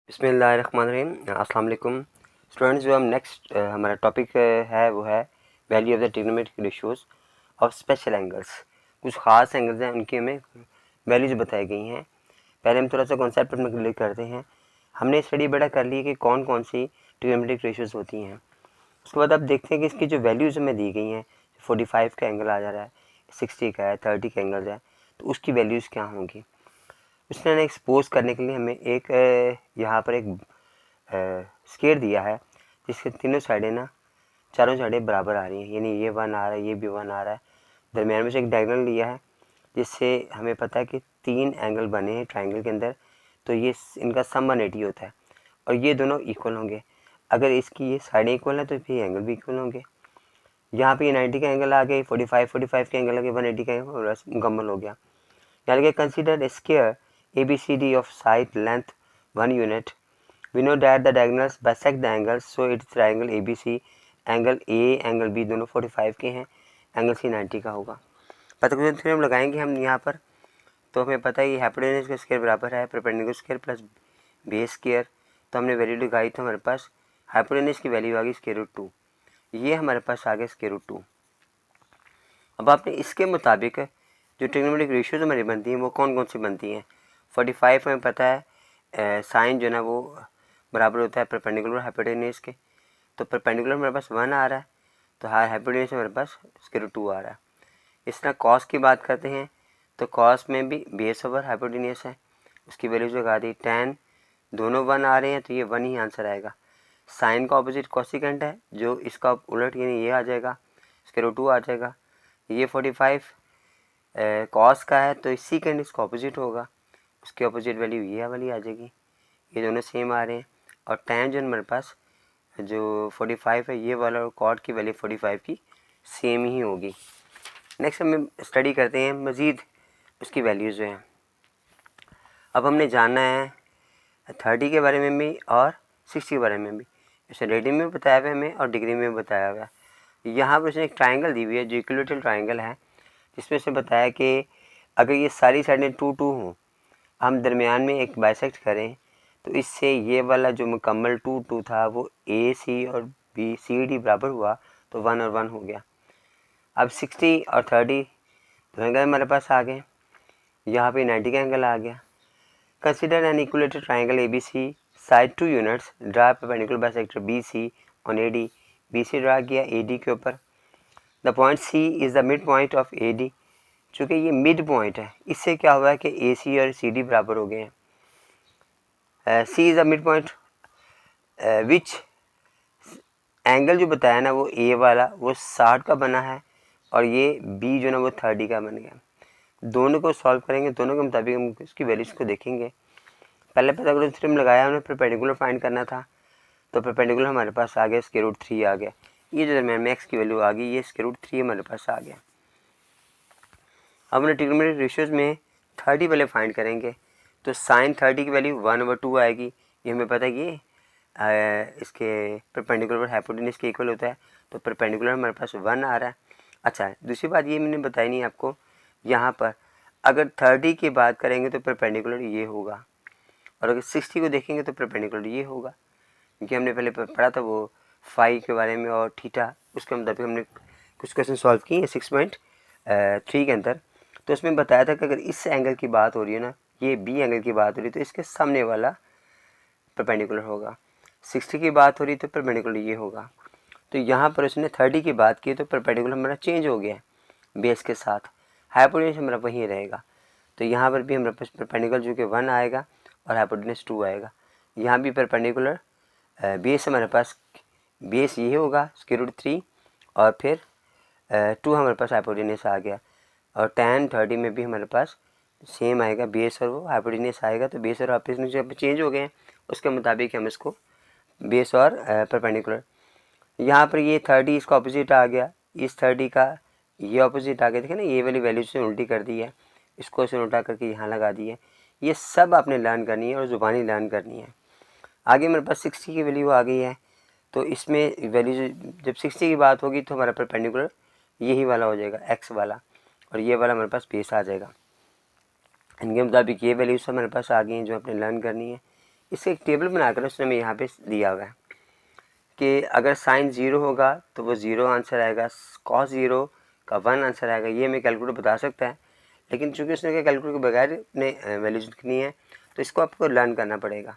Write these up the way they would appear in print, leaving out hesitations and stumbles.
बिस्मिल्लाहिर्रहमानिर्रहीम। अस्सलाम वालेकुम स्टूडेंट्स। जो हम नेक्स्ट हमारा टॉपिक है वो है value of the trigonometric ratios of special angles. कुछ ख़ास एंगल्स हैं, उनकी हमें वैल्यूज बताई गई हैं। पहले हम थोड़ा सा कॉन्सेप्ट में क्लियर करते हैं। हमने स्टडी बड़ा कर ली है कि कौन कौन सी ट्रिग्नोमेट्रिक रेशियोज होती हैं। उसके बाद अब देखते हैं कि इसकी जो वैल्यूज़ हमें दी गई हैं, 45 का एंगल आ जा रहा है, 60 का है, 30 का एंगल है, तो उसकी वैल्यूज़ क्या होंगी। उसने एक्सपोज करने के लिए हमें एक यहाँ पर एक स्केयर दिया है जिसके तीनों साइडें ना, चारों साइडें बराबर आ रही हैं, यानी ये 1 आ रहा है, ये भी 1 आ रहा है। दरमियान में से एक डायगोनल लिया है जिससे हमें पता है कि 3 एंगल बने हैं ट्राइंगल के अंदर, तो ये इनका सम 180 होता है और ये दोनों इक्वल होंगे। अगर इसकी ये साइडें इक्वल है तो फिर एंगल भी इक्वल होंगे। यहाँ पे 90 का एंगल आ गया, 45 का एंगल आ गया, 180 का एंगल मुकम्मल हो गया। यानी कि consider square ABCD of side length 1 unit. We know that the diagonals bisect the angles, so it's triangle ABC. Angle A angle B दोनों 45 के हैं, एंगल C 90 का होगा। पाइथागोरस थ्योरम लगाएंगे हम यहाँ पर, तो हमें पता है कि हाइपोटेन्यूज का स्क्वायर बराबर है perpendicular square plus base square. तो हमने वैल्यू लगाई तो हमारे पास हाइपोटेन्यूज की वैल्यू आ गई √2, ये हमारे पास आ गया √2। अब आपने इसके मुताबिक जो ट्रिग्नोमेट्रिक रेशियोज हमारी बनती हैं वो कौन कौन सी बनती हैं। 45 हमें पता है साइन जो है ना वो बराबर होता है परपेंडिकुलर हाइपोटेन्यूज के, तो परपेंडिकुलर हमारे पास 1 आ रहा है, तो हाइपोटेन्यूज हमारे पास √2 आ रहा है। इस तरह कॉस की बात करते हैं तो कॉस में भी बेस ओवर हाइपोटेन्यूज है, उसकी वैल्यू लगा दी। tan दोनों 1 आ रहे हैं तो ये 1 ही आंसर आएगा। साइन का ऑपोजिट कोसिकेंट है, जो इसका उलट यानी ये आ जाएगा, √2 आ जाएगा। ये 45 कॉस का है तो इस सीकेंड इसका ऑपोजिट होगा, उसकी ऑपोजिट वैल्यू ये वाली आ जाएगी। ये दोनों सेम आ रहे हैं और tan जो हमारे पास जो 45 है ये वाला और कॉट की वैल्यू 45 की सेम ही होगी। नेक्स्ट हम स्टडी करते हैं मज़ीद उसकी वैल्यूज़ जो हैं। अब हमने जानना है 30 के बारे में भी और 60 के बारे में भी। जैसे रेडियन में बताया हुआ है हमें और डिग्री में बताया हुआ है। यहाँ पर उसने एक ट्राइंगल दी हुई है जो इक्विलेटरल ट्राइंगल है, जिसमें से बताया कि अगर ये सारी साइडें 2 हों, हम दरमियान में एक बाइसेक्ट करें तो इससे ये वाला जो मुकम्मल 2 था वो AC और BCD बराबर हुआ तो 1 और 1 हो गया। अब 60 और 30 दो एंगल हमारे पास आ गए, यहाँ पे 90 का एंगल आ गया। Consider an equilateral triangle ABC, side 2 units, draw perpendicular bisector BC on AD। BC draw किया AD के ऊपर। The point C is the mid point of AD। चूँकि ये मिड पॉइंट है, इससे क्या हुआ है कि AC और CD बराबर हो गए हैं। C is the mid point which angle जो बताया ना वो A वाला वो 60 का बना है और ये B जो ना वो 30 का बन गया। दोनों को सॉल्व करेंगे, दोनों के मुताबिक हम इसकी वैल्यूज को देखेंगे। पहले पाइथागोरस थ्योरम लगाया, हमने परपेंडिकुलर फाइंड करना था, तो परपेंडिकुलर हमारे पास आ गया √3 आ गया। ये जो दरमियान में एक्स की वैल्यू आ गई ये √3 हमारे पास आ गया। अब हमने ट्रिग्नोमेट्रिक रेशियोज में 30 पहले फाइंड करेंगे, तो साइन 30 की वैल्यू 1/2 आएगी। ये हमें पता है कि इसके परपेंडिकुलर और हाइपोटेन्यूज के इक्वल होता है, तो परपेंडिकुलर हमारे पास 1 आ रहा है। अच्छा, दूसरी बात ये मैंने बताई नहीं आपको, यहाँ पर अगर 30 की बात करेंगे तो परपेंडिकुलर ये होगा और अगर 60 को देखेंगे तो परपेंडिकुलर ये होगा, क्योंकि हमने पहले पढ़ा था वो फाई के बारे में और थीटा, उसके मुताबिक हमने कुछ क्वेश्चन सॉल्व किए हैं 6.3 के अंदर। तो उसमें बताया था कि अगर इस एंगल की बात हो रही है ना, ये B एंगल की बात हो रही है तो इसके सामने वाला परपेंडिकुलर होगा। 60 की बात हो रही तो परपेंडिकुलर ये होगा। तो यहाँ पर उसने 30 की बात की तो परपेंडिकुलर हमारा चेंज हो गया बेस के साथ, हाइपोटेन्यूज हमारा वहीं रहेगा। तो यहाँ पर भी हमारे पास परपेंडिकुलर जो कि 1 आएगा और हाइपोटेन्यूज 2 आएगा। यहाँ भी परपेंडिकुलर बेस हमारे पास बेस ये होगा √3 और फिर 2 हमारे पास हाइपोटेन्यूज आ गया। और tan 30 में भी हमारे पास सेम आएगा, बेस और वो हाइपोटेन्यूज आएगा, तो बेस और हाइपोटेन्यूज जब चेंज हो गए हैं उसके मुताबिक हम इसको बेस और परपेंडिकुलर। यहाँ पर ये 30 इसका ऑपोजिट आ गया, इस 30 का ये ऑपोजिट आ गया। देखिए ना, ये वाली वैल्यू से उल्टी कर दी है, इसको इसे उल्टा करके यहाँ लगा दी है। ये सब आपने लर्न करनी है और ज़ुबानी लर्न करनी है। आगे मेरे पास 60 की वैल्यू आ गई है, तो इसमें वैल्यू जब 60 की बात होगी तो हमारा परपेंडिकुलर यही वाला हो जाएगा एक्स वाला, और ये वाला हमारे पास बेस आ जाएगा। इनके मुताबिक ये वैल्यूज हमारे पास आ गई हैं जो आपने लर्न करनी है। इससे एक टेबल बनाकर उसने हमें यहाँ पे दिया हुआ है कि अगर साइन 0 होगा तो वो 0 आंसर आएगा, कॉस 0 का 1 आंसर आएगा। ये हमें कैलकुलेटर बता सकता है, लेकिन चूंकि उसने कैलकुलेटर के बगैर ने वैल्यूज लिखनी है तो इसको आपको लर्न करना पड़ेगा।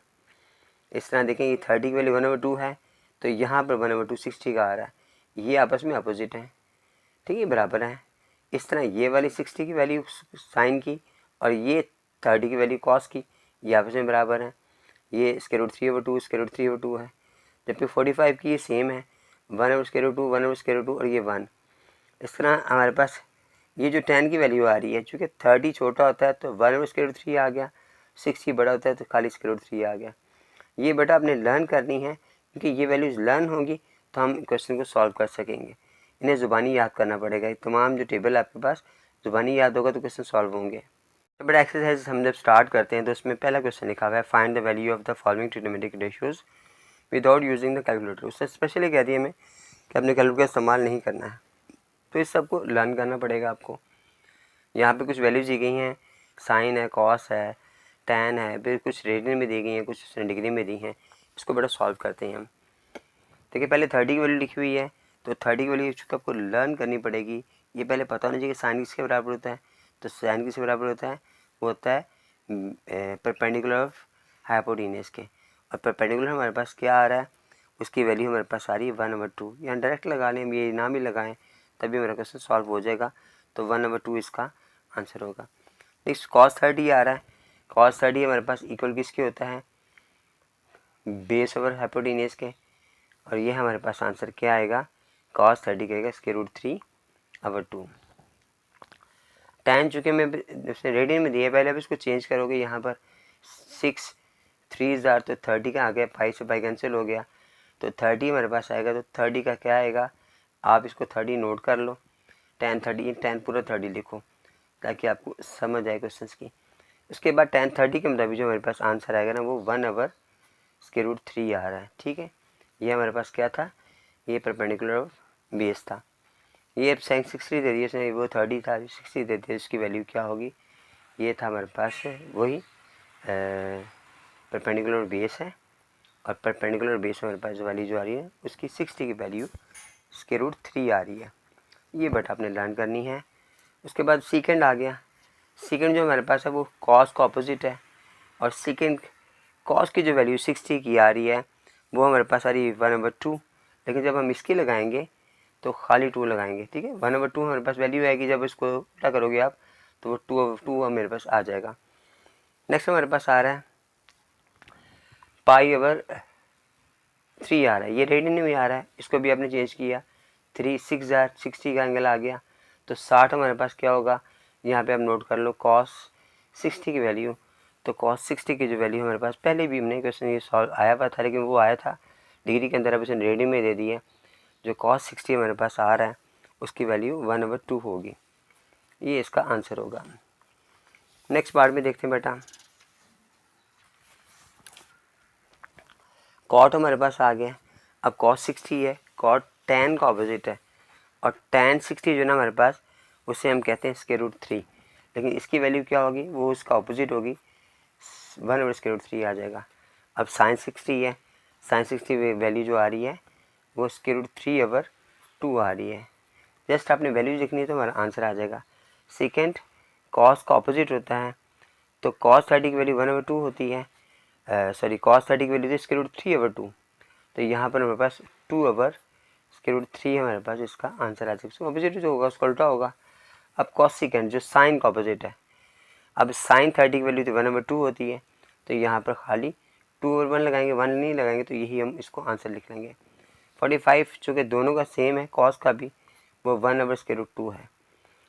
इस तरह देखें ये 30 की वैल्यू 1/2 है, तो यहाँ पर 1/2 60 का आ रहा है, ये आपस में अपोजिट है, ठीक है, बराबर है। इस तरह ये वाली 60 की वैल्यू साइन की और ये 30 की वैल्यू कॉस की, ये आपस में बराबर है। ये √3/2 √3/2 है, जबकि 45 की ये सेम है, 1/√2 1/√2 और ये 1। इस तरह हमारे पास ये जो 10 की वैल्यू आ रही है, चूँकि 30 छोटा होता है तो 1/√3 आ गया, 60 बड़ा होता है तो खाली √3 आ गया। ये बेटा आपने लर्न करनी है, क्योंकि ये वैल्यूज़ लर्न होंगी तो हम क्वेश्चन को सॉल्व कर सकेंगे। इन्हें ज़ुबानी याद करना पड़ेगा, तमाम जो टेबल आपके पास ज़ुबानी याद होगा तो क्वेश्चन सॉल्व होंगे। बट एक्सरसाइज हम जब स्टार्ट करते हैं तो उसमें पहला क्वेश्चन लिखा हुआ है find the value of the following trigonometric ratios without using the calculator. उसने स्पेशली कह दिया हमें कि अपने कैलकुलेटर का इस्तेमाल नहीं करना है, तो इस सब को लर्न करना पड़ेगा आपको। यहाँ पे कुछ वैल्यूज दी गई हैं, साइन है, कॉस है, टैन है, फिर कुछ रेडियन में दी गई हैं, कुछ उसने डिग्री में दी हैं। इसको बड़ा सॉल्व करते हैं हम। देखिए पहले 30 की वैल्यू लिखी हुई है, तो 30 की वैल्यू चूँकि आपको लर्न करनी पड़ेगी। ये पहले पता होना चाहिए कि साइन किसके बराबर होता है, तो साइन किसके बराबर होता है, वो होता है परपेंडिकुलर ऑफ हाइपोटेन्यूज के। और परपेंडिकुलर हमारे पास क्या आ रहा है, उसकी वैल्यू हमारे पास आ रही है 1/2। यहाँ डायरेक्ट लगा लें, ये नाम ही लगाएं तभी मेरा क्वेश्चन सॉल्व हो जाएगा। तो 1/2 इसका आंसर होगा। नेक्स्ट cos 30 आ रहा है, cos 30 हमारे पास इक्वल किसके होता है, बेस ओवर हाइपोटेन्यूज के। और ये हमारे पास आंसर क्या आएगा, cos 30 कहेगा √3/2। tan चूँकि मैं उसने रेडियन में दिया, पहले आप इसको चेंज करोगे, यहाँ पर 6 3 तो 30 का आ गया, 5 से 5 कैंसिल हो गया, तो 30 हमारे पास आएगा। तो 30 का क्या आएगा, आप इसको 30 नोट कर लो, tan 30 tan पूरा 30 लिखो ताकि आपको समझ आए क्वेश्चन की। उसके बाद tan 30 के मुताबिक जो हमारे पास आंसर आएगा ना, वो 1/√3 आ रहा है, ठीक है। ये हमारे पास क्या था, ये परपेंडिकुलर बेस था। ये अब साइन 60 दे दिया उसने, वो 30 था, 60 दे दिया, इसकी वैल्यू क्या होगी, ये था हमारे पास वही परपेंडिकुलर बेस है। और परपेंडिकुलर बेस में हमारे पास वैल्यू जो आ रही है उसकी 60 की वैल्यू √3 आ रही है। ये बट आपने लर्न करनी है। उसके बाद सेकेंड आ गया। सेकेंड जो हमारे पास है वो कॉस का अपोजिट है, और सेकेंड कॉस की जो वैल्यू 60 की आ रही है वो हमारे पास आ रही है 1/2। लेकिन जब हम इसकी लगाएंगे तो खाली 2 लगाएंगे, ठीक है। 1/2 हमारे पास वैल्यू आएगी, जब इसको उल्टा करोगे आप तो वो 2/2 मेरे पास आ जाएगा। नेक्स्ट हमारे पास आ रहा है π/3 आ रहा है, ये रेडियन में आ रहा है, इसको भी आपने चेंज किया, 3 6 60 का एंगल आ गया, तो 60 हमारे पास क्या होगा, यहाँ पे आप नोट कर लो cos 60 की वैल्यू। तो cos 60 की जो वैल्यू हमारे पास पहले भी हमने क्वेश्चन ये सॉल्व आया हुआ था, लेकिन वो आया था डिग्री के अंदर, अब इसने रेडियन में दे दी है। जो cos 60 हमारे पास आ रहा है उसकी वैल्यू 1/2 होगी, ये इसका आंसर होगा। नेक्स्ट पार्ट में देखते हैं बेटा, कॉट हमारे पास आ गया। अब cos 60 है, कॉट tan का ऑपोजिट है, और tan 60 जो ना हमारे पास उसे हम कहते हैं √3, लेकिन इसकी वैल्यू क्या होगी, वो उसका ऑपोजिट होगी, 1/√3 आ जाएगा। अब sin 60 है, sin 60 वैल्यू जो आ रही है वो √3/2 आ रही है। जस्ट आपने वैल्यू लिखनी है तो हमारा आंसर आ जाएगा। सेकेंड cos का ऑपोजिट होता है, तो cos 30 की वैल्यू 1/2 होती है, सॉरी cos 30 की वैल्यू थी √3/2, तो यहाँ पर हमारे पास 2/√3 हमारे पास इसका आंसर आ जाएगा। ऑपोजिट जो होगा उसका उल्टा होगा। अब cos सेकेंड जो साइन का ऑपोजिट है, अब साइन 30 की वैल्यू तो 1/2 होती है, तो यहाँ पर खाली 2/1 लगाएंगे, 1 नहीं लगाएंगे, तो यही हम इसको आंसर लिख लेंगे। 45 चूँकि दोनों का सेम है, cos का भी, वो 1/√2 है।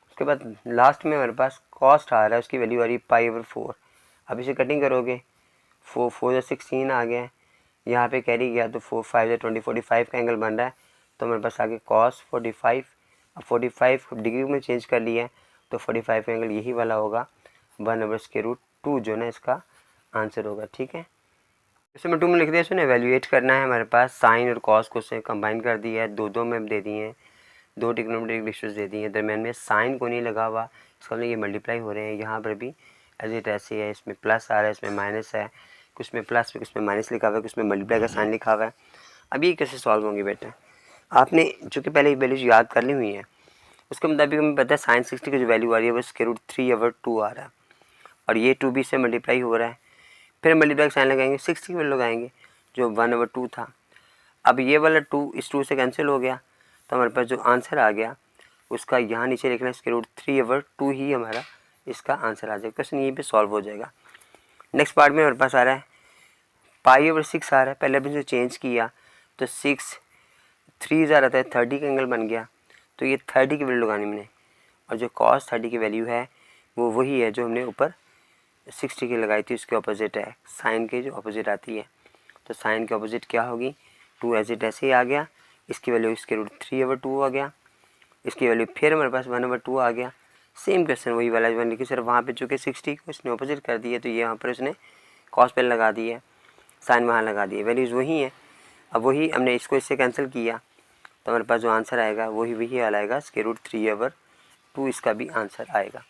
उसके बाद लास्ट में हमारे पास कॉस्ट आ रहा है, उसकी वैल्यू आ रही है π/4। अब इसे कटिंग करोगे, 4 से 16 आ गया है, यहाँ पे कैरी गया तो 4 5 से 20 45 का एंगल बन रहा है, तो हमारे पास आगे cos 45। अब 45 डिग्री में चेंज कर लिया है, तो 45 का एंगल यही वाला होगा, 1/√2 जो ना इसका आंसर होगा, ठीक है। जैसे मैं 2 में लिख दिया, इसमें एवेल्यूएट करना है। हमारे पास साइन और कॉस को से कंबाइन कर दिया है, दो में दे दिए हैं, 2 ट्रिग्नोमेट्रिक रेशियोज दे दिए हैं, दरम्यान में साइन को नहीं लगा हुआ, इसका मतलब ये मल्टीप्लाई हो रहे हैं। यहाँ पर भी एज इट ऐसे है, इसमें प्लस आ रहा है, इसमें माइनस है, कुछ में प्लस में, कुछ में माइनस लिखा हुआ है, कुछ में मल्टीप्लाई का साइन लिखा हुआ है। अब ये कैसे सॉल्व होंगे बेटा? आपने जो कि पहले वैल्यूज याद कर ली हुई है, उसके मुताबिक हमें पता है साइन 60 की जो वैल्यू आ रही है वो √3/2 आ रहा है, और ये 2 भी से मल्टीप्लाई हो रहा है। फिर मल्टीप्लाई का साइन लगाएंगे, 60 की वैल्यू लगाएंगे जो 1/2 था। अब ये वाला 2 इस 2 से कैंसिल हो गया, तो हमारे पास जो आंसर आ गया उसका यहाँ नीचे लिखना है √3/2 ही हमारा इसका आंसर आ जाएगा। क्वेश्चन यहीं पे सॉल्व हो जाएगा। नेक्स्ट पार्ट में हमारे पास आ रहा है π/6 आ रहा है। पहले हमने जो चेंज किया तो 6 3 आ रहा था, 30 का एंगल बन गया, तो ये 30 की वैल्यू लगानी मैंने, और जो cos 30 की वैल्यू है वो वही है जो हमने ऊपर 60 की लगाई थी, उसके ऑपोजिट है, साइन के जो ऑपोजिट आती है। तो साइन के ऑपोजिट क्या होगी? 2 एज इट ऐसे ही आ गया, इसकी वैल्यू इसके √3/2 आ गया, इसकी वैल्यू फिर हमारे पास 1/2 आ गया। सेम क्वेश्चन वही वाला बन लिखी, सिर्फ वहाँ पे चूँकि 60 को इसने ऑपोजिट कर दी है, तो ये यहाँ पर उसने cos पहले लगा दी है, साइन वहाँ लगा दी है, वैल्यूज़ वही है। अब वही हमने इसको इससे कैंसिल किया, तो हमारे पास जो आंसर आएगा वही वाला आएगा, √3/2 इसका भी आंसर आएगा।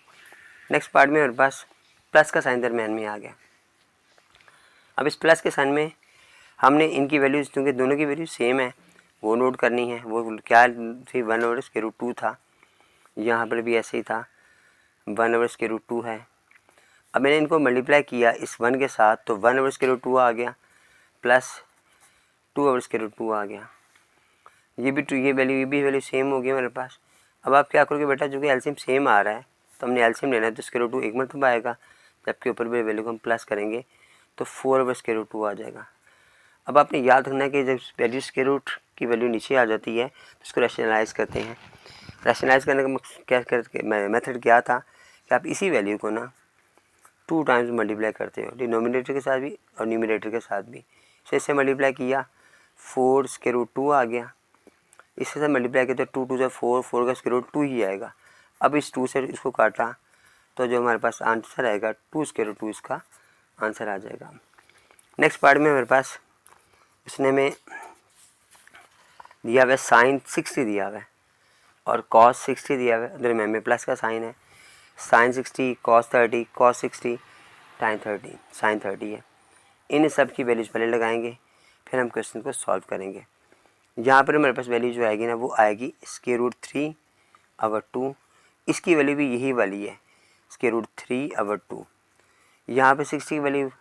नेक्स्ट पार्ट में हमारे पास प्लस का साइन दरम्यान में आ गया। अब इस प्लस के साइन में हमने इनकी वैल्यूज़, क्योंकि दोनों की वैल्यू सेम है, वो नोट करनी है। वो क्या थी? 1/√2 था, यहाँ पर भी ऐसे ही था, 1/√2 है। अब मैंने इनको मल्टीप्लाई किया इस 1 के साथ, तो 1/√2 आ गया प्लस 2/√2 आ गया। ये भी वैल्यू सेम हो गई हमारे पास। अब आप क्या करोगे बेटा, जो कि एलसीएम सेम आ रहा है तो हमने एलसीएम लेना है, तो √2 एक मरतबा आएगा, जबकि ऊपर भी वैल्यू को हम प्लस करेंगे तो 4/√2 आ जाएगा। अब आपने याद रखना है कि जब वैल्यू √रूट की वैल्यू नीचे आ जाती है तो इसको रैशनलाइज करते हैं। रैशनलाइज करने का क्या मेथड क्या था कि आप इसी वैल्यू को ना 2 टाइम्स मल्टीप्लाई करते हो, डिनोमिनेटर के साथ भी और न्यूमरेटर के साथ भी। इससे मल्टीप्लाई किया, 4/√2 आ गया, इसके साथ मल्टीप्लाई किया तो 2 2 से 4, 4 का √2 ही आएगा। अब इस 2 से इसको काटा तो जो हमारे पास आंसर आएगा 2/√2 इसका आंसर आ जाएगा। नेक्स्ट पार्ट में हमारे पास इसने में दिया हुआ है साइन 60 दिया हुआ है और cos 60 दिया हुआ है, दरम्यान में प्लस का साइन है, sign 60 cos 30 cos 60 tan 30 sin 30 है। इन सब की वैल्यूज पहले लगाएंगे, फिर हम क्वेश्चन को सॉल्व करेंगे। यहाँ पर हमारे पास वैल्यू जो आएगी ना वो आएगी √3/2, इसकी वैल्यू भी यही वाली है √3/2। यहाँ पे 60 की वैल्यू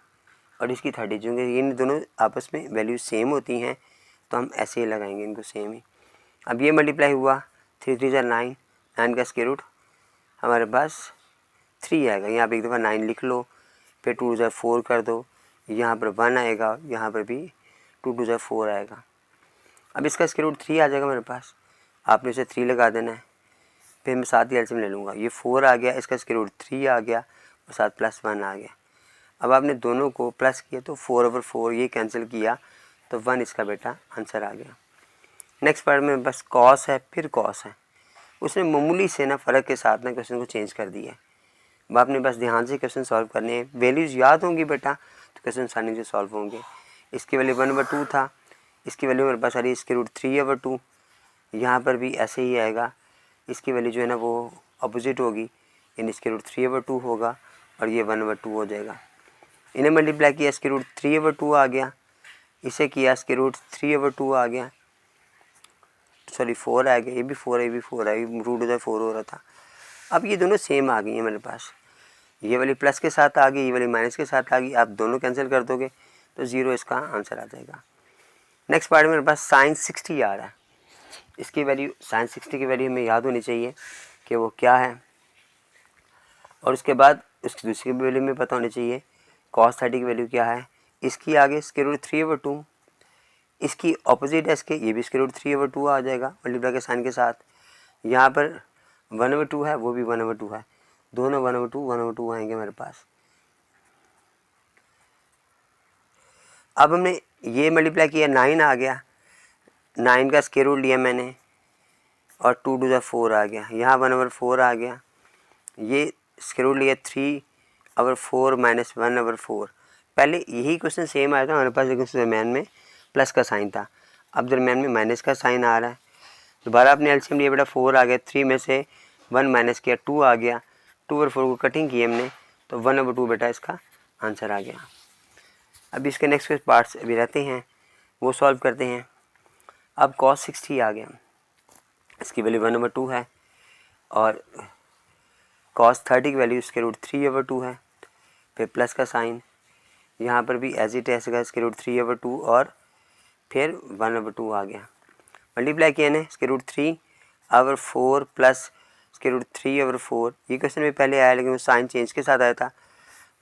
और इसकी 30, चूँकि इन दोनों आपस में वैल्यू सेम होती हैं तो हम ऐसे ही लगाएंगे इनको सेम ही। अब ये मल्टीप्लाई हुआ, 3 3 9, 9 का स्क्वायर रूट हमारे पास 3 आएगा। यहाँ पे एक दफ़ा 9 लिख लो, फिर 2 2 4 कर दो, यहाँ पर 1 आएगा, यहाँ पर भी 2 2 4 आएगा। अब इसका स्क्वायर रूट 3 आ जाएगा मेरे पास, आपने इसे 3 लगा देना है, फिर मैं साथ ही एलसीएम ले लूँगा। ये 4 आ गया, इसका स्क्वायर रूट 3 आ गया और साथ +1 आ गया। अब आपने दोनों को प्लस किया तो 4/4 ये कैंसिल किया तो 1 इसका बेटा आंसर आ गया। नेक्स्ट पार्ट में बस कॉस है, फिर कॉस है, उसने मामूली से ना फ़र्क के साथ ना क्वेश्चन को चेंज कर दिया है। अब आपने बस ध्यान से क्वेश्चन सॉल्व करने हैं, वैल्यूज़ याद होंगी बेटा तो क्वेश्चन आसानी से सॉल्व होंगे। इसकी वैल्यू 1/2 था, इसकी वैल्यू मेरे पास आ रही है √3/2, यहाँ पर भी ऐसे ही आएगा, इसकी वैल्यू जो है ना वो अपोजिट होगी, यानी इसके √3/2 होगा और ये 1/2 हो जाएगा। इन्हें मल्टीप्लाई किया, इसके √3/2 आ गया, इसे किया इसके √3/2 आ गया, सॉरी 4 आ गया, ये भी 4 है, ये भी 4 है, √4 हो रहा था। अब ये दोनों सेम आ गई हैं मेरे पास, ये वाली प्लस के साथ आ गई, ये वाली माइनस के साथ आ गई, आप दोनों कैंसिल कर दोगे तो 0 इसका आंसर आ जाएगा। नेक्स्ट पार्ट में मेरे पास साइन 60 आ रहा है, इसकी वैल्यू साइन 60 की वैल्यू हमें याद होनी चाहिए कि वो क्या है, और उसके बाद उसकी दूसरी वैल्यू में पता होनी चाहिए cos 30 की वैल्यू क्या है। इसकी आगे √3/2, इसकी ऑपोजिट है इसके, ये भी √3/2 आ जाएगा मल्टीप्लाई के साइन के साथ। यहाँ पर 1/2 है, वो भी 1/2 है, दोनों 1/2 आएंगे मेरे पास। अब हमने ये मल्टीप्लाई किया, 9 आ गया, 9 का स्क्वायर रूट लिया मैंने और 2 2 4 आ गया, यहाँ 1/4 आ गया, ये स्क्वायर रूट लिया 3/4 माइनस 1/4। पहले यही क्वेश्चन सेम आया था हमारे पास, लेकिन उसके दरम्यान में प्लस का साइन था, अब दरम्यान में माइनस का साइन आ रहा है। दोबारा अपने एलसीएम लिया बेटा, 4 आ गया, 3 में से 1 माइनस किया 2 आ गया, 2/4 को कटिंग की हमने तो 1/2 बेटा इसका आंसर आ गया। अब इसके नेक्स्ट कुछ पार्ट्स अभी रहते हैं, वो सॉल्व करते हैं। अब cos 60 आ गया, इसकी वैल्यू 1/2 है, और cos 30 की वैल्यू इसके रूट 3/2 है। फिर प्लस का साइन, यहाँ पर भी एज इट ऐसे का इसके रूट 3/2 और फिर 1/2 आ गया। मल्टीप्लाई किया ने इसके रूट 3/4 प्लस इसके रूट 3/4। ये क्वेश्चन में पहले आया लेकिन वो साइन चेंज के साथ आया था,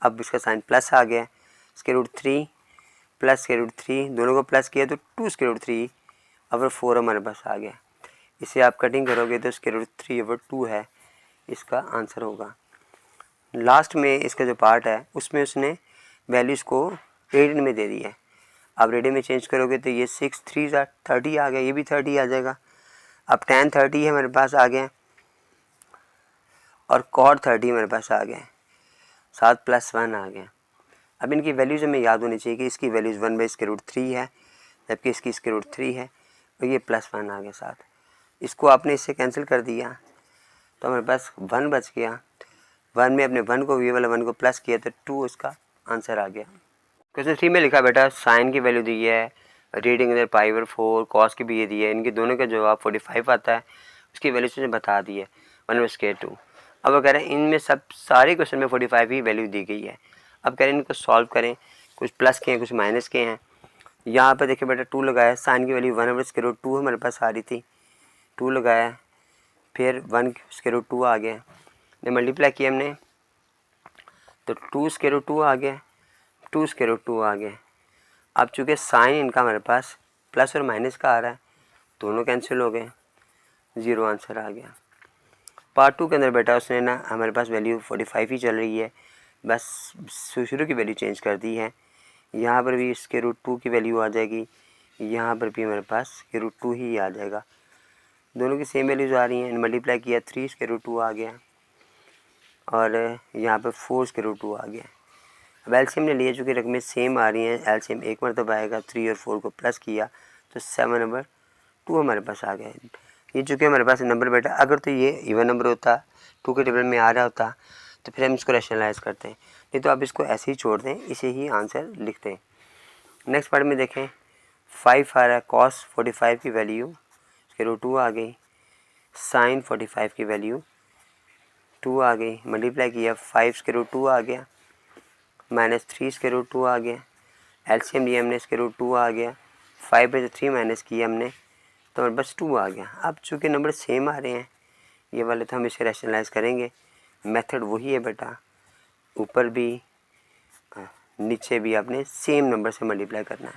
अब इसका साइन प्लस आ गया। इसके रूट 3 प्लस इसके रूट 3, दोनों को प्लस किया तो 2 इसके रूट 3/4 हमारे पास आ गया। इसे आप कटिंग करोगे तो इसके रूट 3/2 है, इसका आंसर होगा। लास्ट में इसका जो पार्ट है उसमें उसने वैल्यूज़ को रेडियन में दे दी है। अब रेडियन में चेंज करोगे तो ये 6 3 30 आ गया, ये भी 30 आ जाएगा। अब tan 30 है मेरे पास आ गया, और cot 30 मेरे पास आ गया, 7 + 1 आ गया। अब इनकी वैल्यूज़ हमें याद होनी चाहिए कि इसकी वैल्यूज़ 1/√3 है, जबकि इसकी √3 है, और ये +1 आ गया 7। इसको आपने इससे कैंसिल कर दिया तो हमारे पास 1 बच गया। 1 में अपने 1 को, ये वाला 1 को प्लस किया तो 2 इसका आंसर आ गया। क्वेश्चन 3 में लिखा बेटा साइन की वैल्यू दी है, रीडिंग इधर π/4, कॉस की भी ये दी है, इनके दोनों का जवाब 45 आता है, उसकी वैल्यू से बता दी है 1/2। अब वो कह रहे हैं इनमें सब सारे क्वेश्चन में 45 ही वैल्यू दी गई है। अब कह रहे हैं इनको सॉल्व करें, कुछ प्लस के हैं कुछ माइनस के हैं। यहाँ पर देखिए बेटा 2 लगाया, साइन की वैल्यू 1/2 हमारे पास आ रही थी, 2 लगाया, फिर 1/2 आ गया, मल्टीप्लाई किया हमने तो 2/2 आ गया, 2/2 आ गया। अब चूँकि साइन इनका हमारे पास प्लस और माइनस का आ रहा है, दोनों कैंसिल हो गए, 0 आंसर आ गया। पार्ट 2 के अंदर बेटा उसने ना हमारे पास वैल्यू 45 ही चल रही है, बस शुरू की वैल्यू चेंज कर दी है। यहाँ पर भी इसके √2 की वैल्यू आ जाएगी, यहाँ पर भी हमारे पास के √2 ही आ जाएगा, दोनों की सेम वैल्यूज आ रही हैं। मल्टीप्लाई किया 3/√2 आ गया, और यहाँ पर 4/√2 आ गया। अब एलसीएम ने लिए चूँकि रकमें सेम आ रही हैं, एलसीएम एक मरतबा आएगा, 3 और 4 को प्लस किया तो 7/2 हमारे पास आ गया। ये चूँकि हमारे पास नंबर बेटा अगर तो ये इवन नंबर होता, 2 के टेबल में आ रहा होता तो फिर हम इसको रैशनलाइज करते हैं, नहीं तो आप इसको ऐसे ही छोड़ दें, इसे ही आंसर लिखते हैं। नेक्स्ट पार्ट में देखें 5 आ रहा है, cos 45 की वैल्यू इसके √2 आ गई, साइन 45 की वैल्यू 2 आ गई, मल्टीप्लाई किया 5 के √2 आ गया, -3 के √2 आ गया, एलसीएम लिया हमने इसके √2 आ गया, 5 में से 3 माइनस किया हमने तो बस 2 आ गया। अब चूँकि नंबर सेम आ रहे हैं ये वाले तो हम इसे रैशनलाइज करेंगे, मेथड वही है बेटा, ऊपर भी नीचे भी आपने सेम नंबर से मल्टीप्लाई करना है।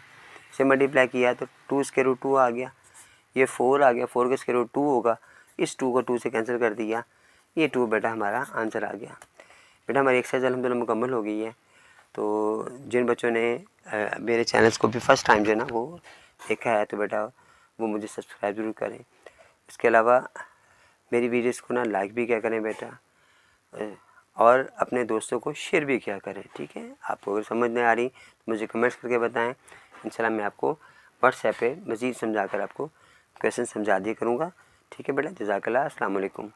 इसे मल्टीप्लाई किया तो 2 आ गया, ये 4 आ गया, 4 के √2 होगा, इस 2 को 2 से कैंसिल कर दिया, ये 2 बेटा हमारा आंसर आ गया। बेटा हमारी एक्सरसाइज अल्हम्दुलिल्लाह मुकम्मल हो गई है। तो जिन बच्चों ने मेरे चैनल्स को भी फर्स्ट टाइम जो है ना वो देखा है तो बेटा वो मुझे सब्सक्राइब ज़रूर करें। इसके अलावा मेरी वीडियोस को ना लाइक भी क्या करें बेटा, और अपने दोस्तों को शेयर भी क्या करें, ठीक है। आपको अगर समझ नहीं आ रही तो मुझे कमेंट्स करके बताएं, इंशाल्लाह मैं आपको व्हाट्सएप पे मज़ीद समझा कर आपको क्वेश्चन समझा दिया करूँगा, ठीक है बेटा। जज़ाकल्लाह, अस्सलाम वालेकुम।